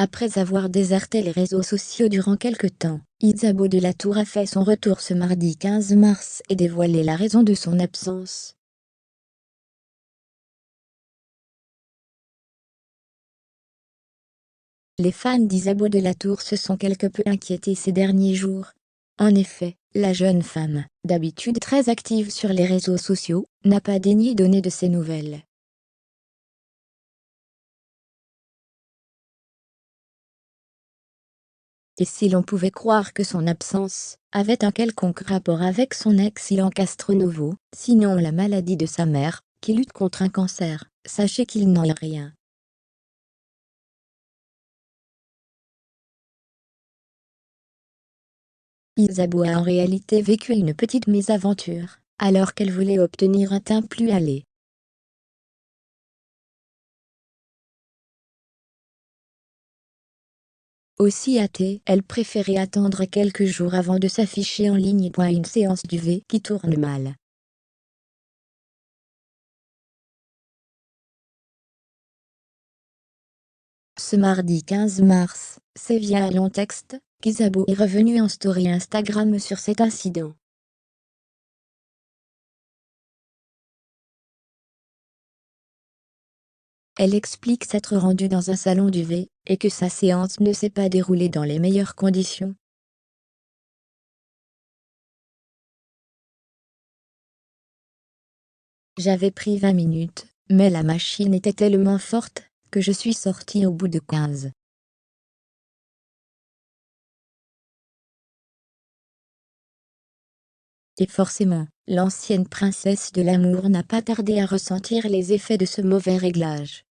Après avoir déserté les réseaux sociaux durant quelque temps, Isabeau de la Tour a fait son retour ce mardi 15 mars et dévoilé la raison de son absence. Les fans d'Isabeau de la Tour se sont quelque peu inquiétés ces derniers jours. En effet, la jeune femme, d'habitude très active sur les réseaux sociaux, n'a pas daigné donner de ses nouvelles. Et si l'on pouvait croire que son absence avait un quelconque rapport avec son ex Ilan Castronovo, sinon la maladie de sa mère, qui lutte contre un cancer, sachez qu'il n'en est rien. Isabeau a en réalité vécu une petite mésaventure, alors qu'elle voulait obtenir un teint plus hâlé. Aussi hâtée, elle préférait attendre quelques jours avant de s'afficher en ligne. Une séance d'UV qui tourne mal. Ce mardi 15 mars, c'est via un long texte qu'Isabeau est revenue en story Instagram sur cet incident. Elle explique s'être rendue dans un salon d'UV, et que sa séance ne s'est pas déroulée dans les meilleures conditions. J'avais pris 20 minutes, mais la machine était tellement forte que je suis sortie au bout de 15. Et forcément, l'ancienne princesse de l'amour n'a pas tardé à ressentir les effets de ce mauvais réglage.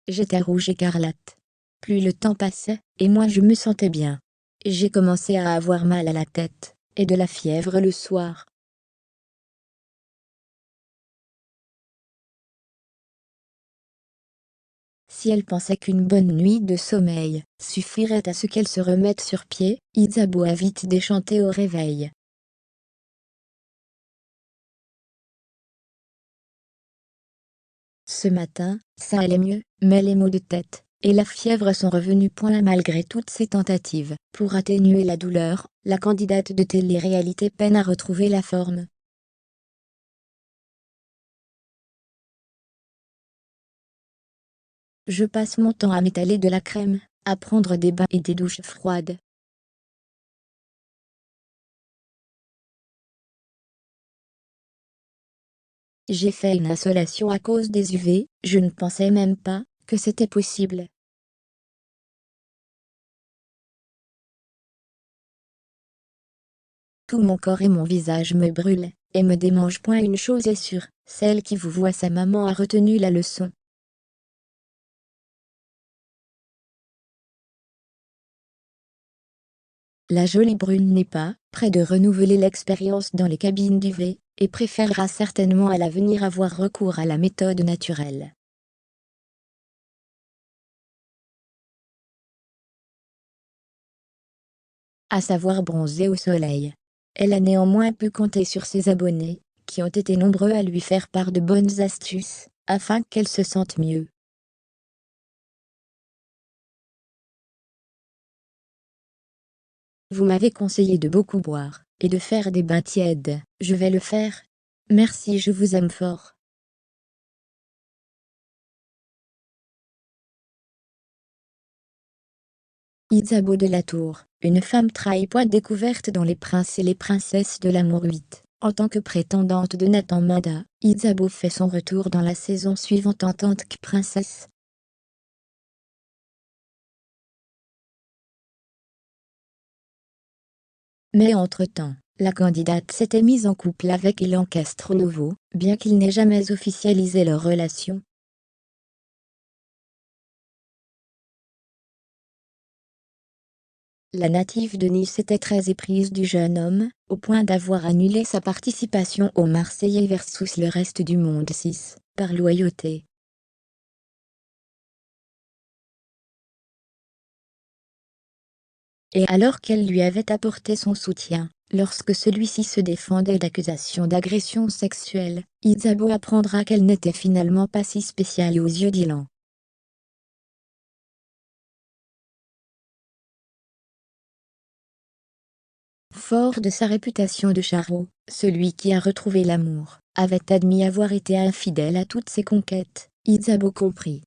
J'étais rouge écarlate. Plus le temps passait, et moins je me sentais bien. J'ai commencé à avoir mal à la tête, et de la fièvre le soir. Si elle pensait qu'une bonne nuit de sommeil suffirait à ce qu'elle se remette sur pied, Isabeau a vite déchanté au réveil. Ce matin, ça allait mieux, mais les maux de tête et la fièvre sont revenus. Malgré toutes ses tentatives pour atténuer la douleur, la candidate de télé-réalité peine à retrouver la forme. Je passe mon temps à m'étaler de la crème, à prendre des bains et des douches froides. J'ai fait une insolation à cause des UV, je ne pensais même pas que c'était possible. Tout mon corps et mon visage me brûlent, et me démangent. Une chose est sûre, celle qui vous voit sa maman a retenu la leçon. La jolie brune n'est pas près de renouveler l'expérience dans les cabines d'UV, et préférera certainement à l'avenir avoir recours à la méthode naturelle. À savoir bronzer au soleil. Elle a néanmoins pu compter sur ses abonnés, qui ont été nombreux à lui faire part de bonnes astuces, afin qu'elle se sente mieux. Vous m'avez conseillé de beaucoup boire, et de faire des bains tièdes. Je vais le faire. Merci, je vous aime fort. Isabeau de la Tour, une femme trahie. Découverte dans Les Princes et les Princesses de l'amour 8. En tant que prétendante de Nathan Mada, Isabeau fait son retour dans la saison suivante en tant que princesse. Mais entre-temps, la candidate s'était mise en couple avec Ilan Castronovo, bien qu'il n'ait jamais officialisé leur relation. La native de Nice était très éprise du jeune homme, au point d'avoir annulé sa participation au Marseillais versus le reste du monde 6, par loyauté. Et alors qu'elle lui avait apporté son soutien, Lorsque celui-ci se défendait d'accusations d'agression sexuelle, Isabeau apprendra qu'elle n'était finalement pas si spéciale aux yeux d'Ilan. Fort de sa réputation de charreau, celui qui a retrouvé l'amour, avait admis avoir été infidèle à toutes ses conquêtes, Isabeau comprit.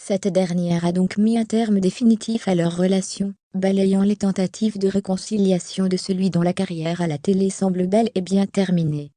Cette dernière a donc mis un terme définitif à leur relation, balayant les tentatives de réconciliation de celui dont la carrière à la télé semble bel et bien terminée.